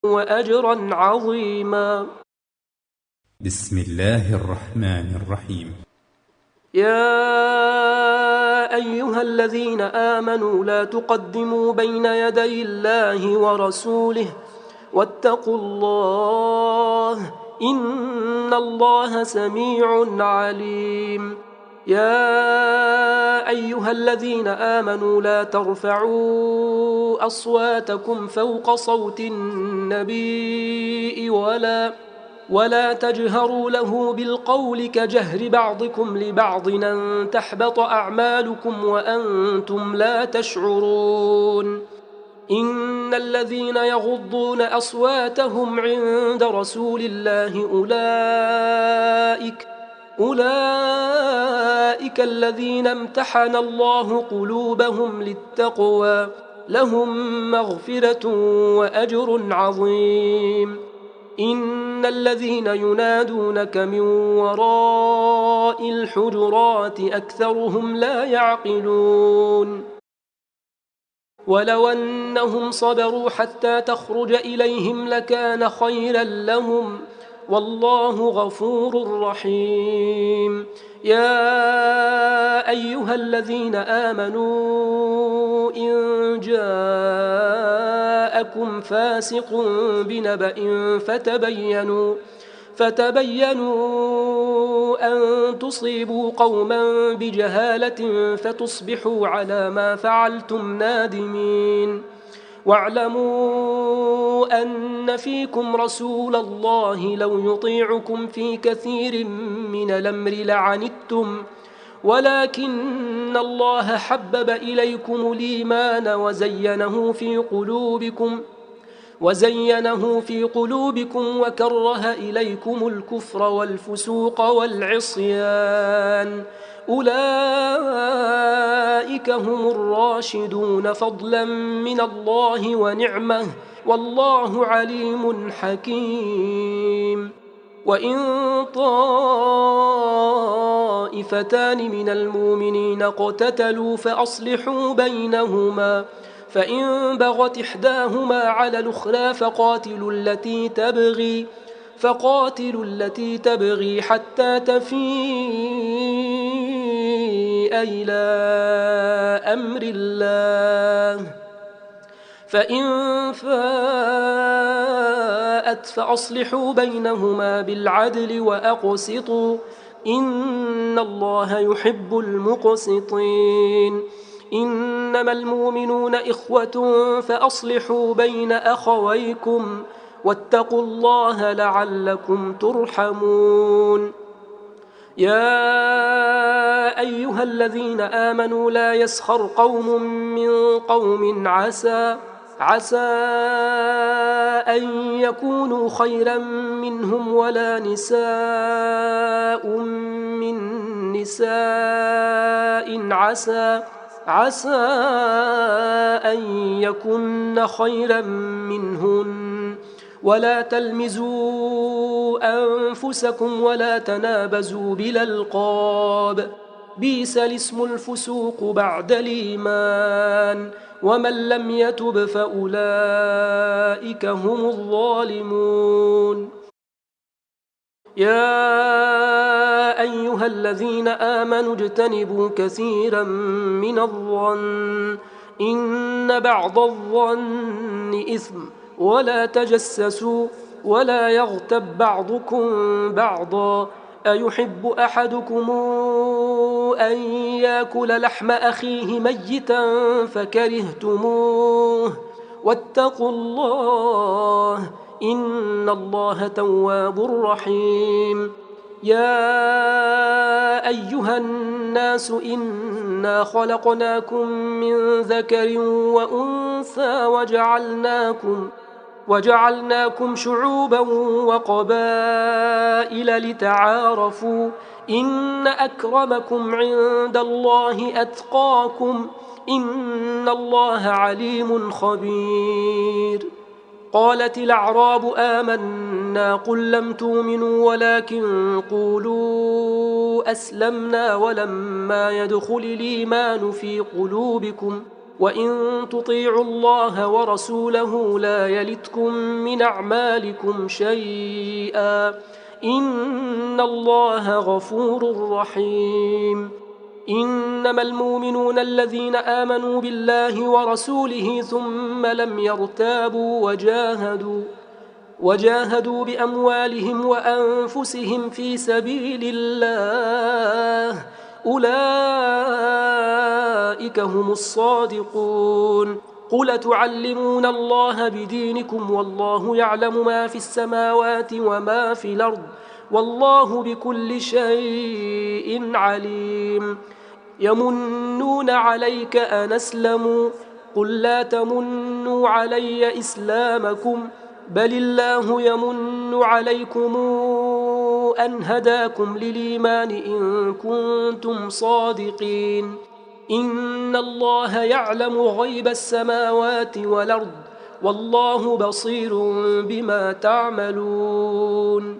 وأجرا عظيما. بسم الله الرحمن الرحيم. يا أيها الذين آمنوا لا تقدموا بين يدي الله ورسوله واتقوا الله إن الله سميع عليم. يا أيها الذين آمنوا لا ترفعوا أصواتكم فوق صوت النبي ولا تجهروا له بالقول كجهر بعضكم لبعض أن تحبط أعمالكم وأنتم لا تشعرون. إن الذين يغضون أصواتهم عند رسول الله أولئك الذين امتحن الله قلوبهم للتقوى لهم مغفرة وأجر عظيم. إن الذين ينادونك من وراء الحجرات أكثرهم لا يعقلون. ولو أنهم صبروا حتى تخرج إليهم لكان خيرا لهم والله غفور رحيم. يا أيها الذين آمنوا إن جاءكم فاسق بنبأ فتبينوا أن تصيبوا قوما بجهالة فتصبحوا على ما فعلتم نادمين. واعلموا أن فيكم رسول الله لو يطيعكم في كثير من الأمر لعنتم ولكن الله حبب إليكم الإيمان وزينه في قلوبكم وكره إليكم الكفر والفسوق والعصيان أولئك هم الراشدون فضلا من الله ونعمه والله عليم حكيم. وإن طائفتان من المؤمنين اقتتلوا فأصلحوا بينهما فإن بغت إحداهما على الأخرى فقاتلوا التي تبغي حتى تفيء إلى أمر الله فإن فاءت فأصلحوا بينهما بالعدل وأقسطوا إن الله يحب المقسطين. إنما المؤمنون إخوة فأصلحوا بين أخويكم واتقوا الله لعلكم ترحمون. يا أيها الذين آمنوا لا يسخر قوم من قوم عسى أن يكونوا خيرا منهم ولا نساء من نساء عسى أن يكن خيرا منهن ولا تلمزوا أنفسكم ولا تنابزوا بالألقاب بئس الاسم الفسوق بعد الإيمان ومن لم يتب فأولئك هم الظالمون. يا أيها الذين آمنوا اجتنبوا كثيرا من الظن إن بعض الظن إثم ولا تجسسوا ولا يغتب بعضكم بعضا أيحب أحدكم أن يأكل لحم أخيه ميتا فكرهتموه واتقوا الله إن الله تواب رحيم. يا أيها الناس إنا خلقناكم من ذكر وأنثى وجعلناكم شعوبا وقبائل لتعارفوا إن أكرمكم عند الله أتقاكم إن الله عليم خبير. قالت الأعراب آمنا قل لم تؤمنوا ولكن قولوا أسلمنا ولما يدخل الإيمان في قلوبكم وإن تطيعوا الله ورسوله لا يلتكم من أعمالكم شيئا إن الله غفور رحيم. إنما المؤمنون الذين آمنوا بالله ورسوله ثم لم يرتابوا وجاهدوا بأموالهم وأنفسهم في سبيل الله أولئك هم الصادقون. قل تعلمون الله بدينكم والله يعلم ما في السماوات وما في الأرض والله بكل شيء عليم. يمنون عليك أن أسلموا قل لا تمنوا علي إسلامكم بل الله يمن عليكم أن هداكم للإيمان إن كنتم صادقين. إن الله يعلم غيب السماوات والأرض والله بصير بما تعملون.